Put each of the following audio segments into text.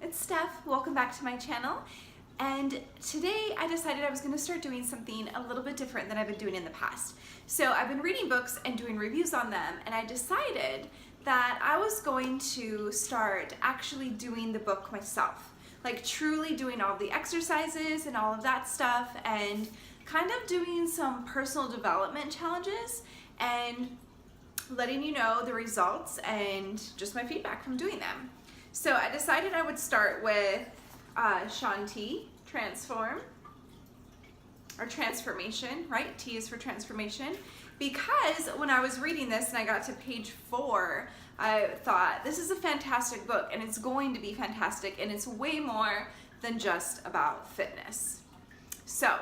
it's Steph. Welcome back to my channel. And today I decided I was going to start doing something a little bit different than I've been doing in the past. So I've been reading books and doing reviews on them, and I decided that I was going to start actually doing the book myself. Like truly doing all the exercises and all of that stuff, and kind of doing some personal development challenges and letting you know the results and just my feedback from doing them. So I decided I would start with Shaun T, Transform, or Transformation, right? T is for transformation. Because when I was reading this and I got to page 4, I thought this is a fantastic book, and it's going to be fantastic, and it's way more than just about fitness. So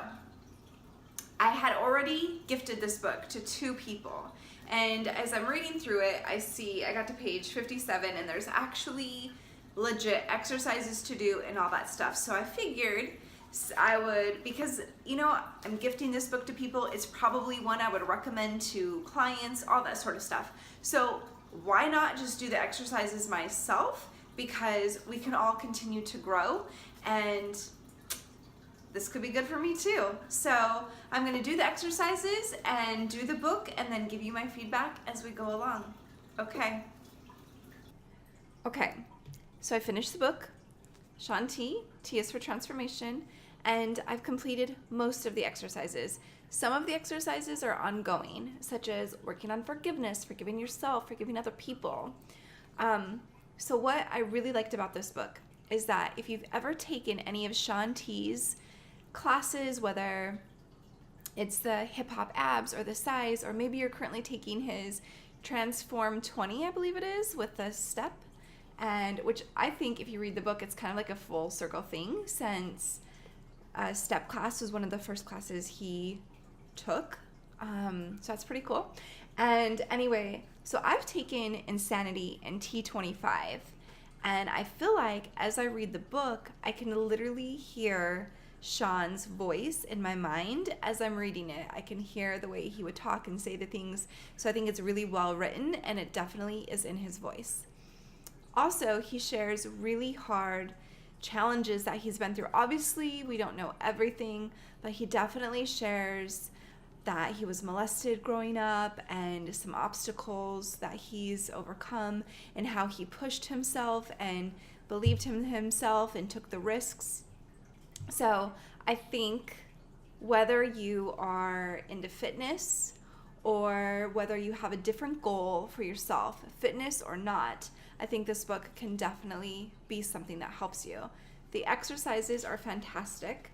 I had already gifted this book to 2 people. And as I'm reading through it, I got to page 57, and there's actually legit exercises to do and all that stuff. So I figured I would, because I'm gifting this book to people, it's probably one I would recommend to clients, all that sort of stuff. So why not just do the exercises myself? Because we can all continue to grow, and this could be good for me too. So I'm going to do the exercises and do the book, and then give you my feedback as we go along. Okay. So I finished the book, Shaun T, T is for transformation, and I've completed most of the exercises. Some of the exercises are ongoing, such as working on forgiveness, forgiving yourself, forgiving other people. So what I really liked about this book is that if you've ever taken any of Shaun T's classes, whether it's the hip hop abs or the size, or maybe you're currently taking his Transform 20, I believe it is, with the step, and which I think if you read the book, it's kind of like a full circle thing, since step class was one of the first classes he took. So that's pretty cool. And anyway, so I've taken Insanity and T25, and I feel like as I read the book, I can literally hear Shaun's voice in my mind as I'm reading it. I can hear the way he would talk and say the things. So I think it's really well written, and it definitely is in his voice. Also, he shares really hard challenges that he's been through. Obviously, we don't know everything, but he definitely shares that he was molested growing up and some obstacles that he's overcome, and how he pushed himself and believed in himself and took the risks. So I think whether you are into fitness or whether you have a different goal for yourself, fitness or not, I think this book can definitely be something that helps you. The exercises are fantastic.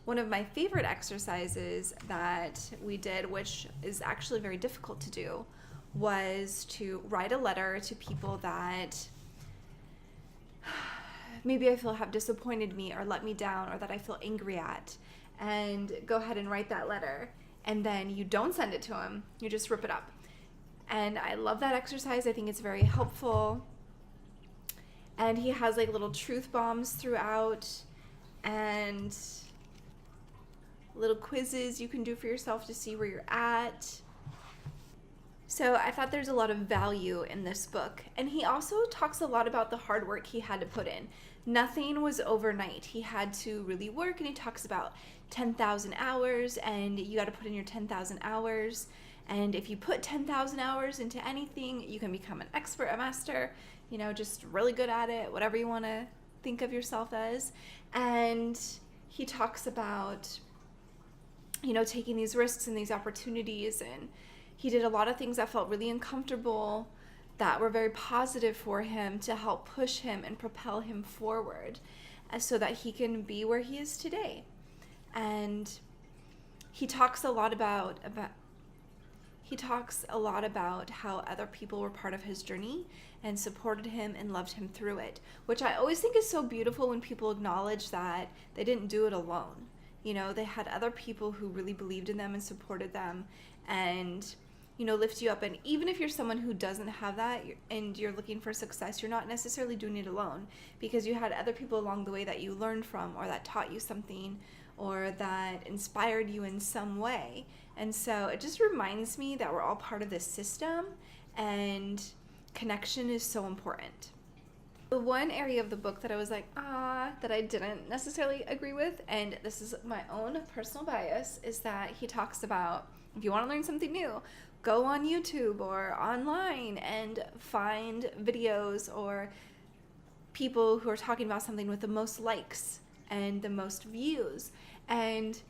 One of my favorite exercises that we did, which is actually very difficult to do, was to write a letter to people that maybe I feel have disappointed me or let me down, or that I feel angry at, and go ahead and write that letter. And then you don't send it to him, you just rip it up. And I love that exercise. I think it's very helpful. And he has like little truth bombs throughout, and little quizzes you can do for yourself to see where you're at. So I thought there's a lot of value in this book. And he also talks a lot about the hard work he had to put in. Nothing was overnight. He had to really work, and he talks about 10,000 hours, and you got to put in your 10,000 hours. And if you put 10,000 hours into anything, you can become an expert, a master, just really good at it, whatever you want to think of yourself as. And he talks about, taking these risks and these opportunities, and he did a lot of things that felt really uncomfortable that were very positive for him to help push him and propel him forward so that he can be where he is today. And he talks a lot about how other people were part of his journey and supported him and loved him through it, which I always think is so beautiful when people acknowledge that they didn't do it alone. They had other people who really believed in them and supported them, and lift you up. And even if you're someone who doesn't have that and you're looking for success, you're not necessarily doing it alone, because you had other people along the way that you learned from, or that taught you something, or that inspired you in some way. And so it just reminds me that we're all part of this system, and connection is so important. The one area of the book that I was like, that I didn't necessarily agree with, and this is my own personal bias, is that he talks about if you want to learn something new, go on YouTube or online and find videos or people who are talking about something with the most likes and the most views. And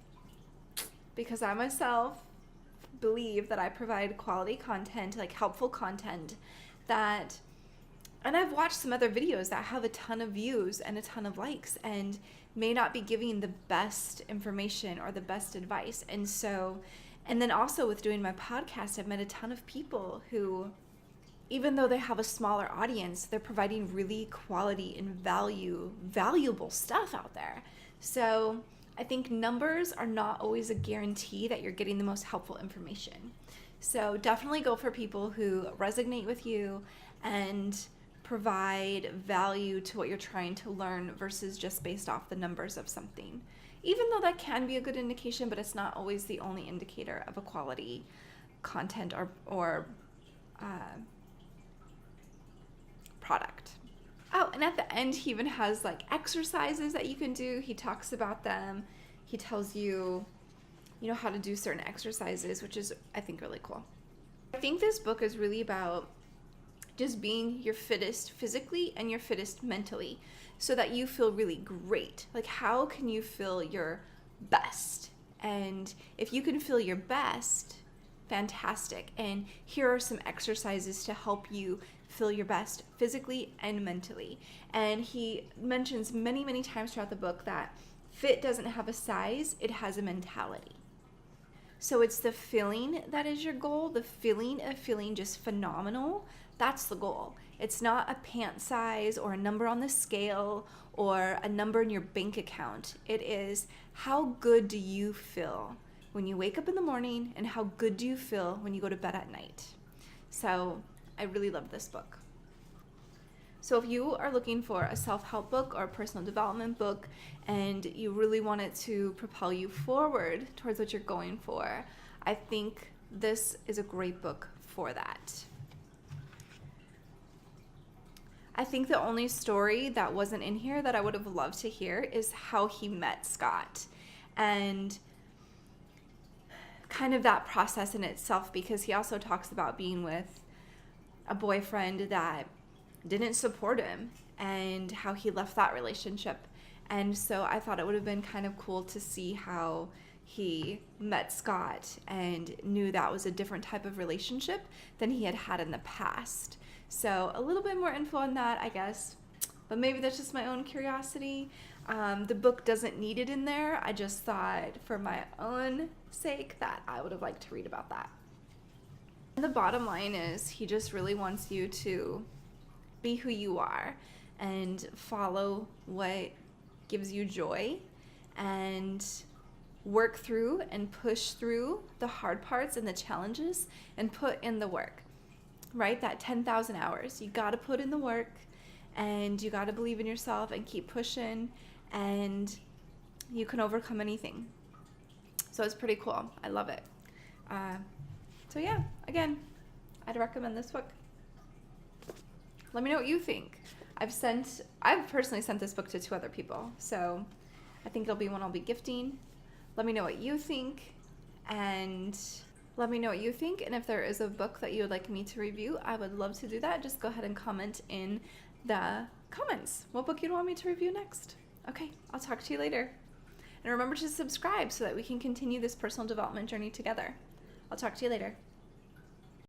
because I myself believe that I provide quality content, like helpful content, and I've watched some other videos that have a ton of views and a ton of likes and may not be giving the best information or the best advice. And then also with doing my podcast, I've met a ton of people who, even though they have a smaller audience, they're providing really quality and valuable stuff out there. So I think numbers are not always a guarantee that you're getting the most helpful information. So definitely go for people who resonate with you and provide value to what you're trying to learn versus just based off the numbers of something. Even though that can be a good indication, but it's not always the only indicator of a quality content or product. Oh, and at the end, he even has like exercises that you can do. He talks about them. He tells you, how to do certain exercises, which is, I think, really cool. I think this book is really about just being your fittest physically and your fittest mentally so that you feel really great. Like, how can you feel your best? And if you can feel your best, fantastic. And here are some exercises to help you feel your best physically and mentally. And he mentions many, many times throughout the book that fit doesn't have a size, it has a mentality. So it's the feeling that is your goal, the feeling of feeling just phenomenal. That's the goal. It's not a pant size or a number on the scale or a number in your bank account. It is, how good do you feel when you wake up in the morning, and how good do you feel when you go to bed at night? So I really love this book. So if you are looking for a self-help book or a personal development book and you really want it to propel you forward towards what you're going for, I think this is a great book for that. I think the only story that wasn't in here that I would have loved to hear is how he met Scott and kind of that process in itself, because he also talks about being with a boyfriend that didn't support him and how he left that relationship. And so I thought it would have been kind of cool to see how he met Scott and knew that was a different type of relationship than he had had in the past. So a little bit more info on that, I guess, but maybe that's just my own curiosity. The book doesn't need it in there. I just thought for my own sake that I would have liked to read about that. And the bottom line is he just really wants you to be who you are and follow what gives you joy and work through and push through the hard parts and the challenges and put in the work, right? That 10,000 hours. You got to put in the work and you got to believe in yourself and keep pushing, and you can overcome anything. So it's pretty cool. I love it. So yeah, again, I'd recommend this book. Let me know what you think. I've personally sent this book to 2 other people, so I think it'll be one I'll be gifting. Let me know what you think, and if there is a book that you would like me to review, I would love to do that. Just go ahead and comment in the comments what book you'd want me to review next. Okay, I'll talk to you later. And remember to subscribe so that we can continue this personal development journey together. I'll talk to you later.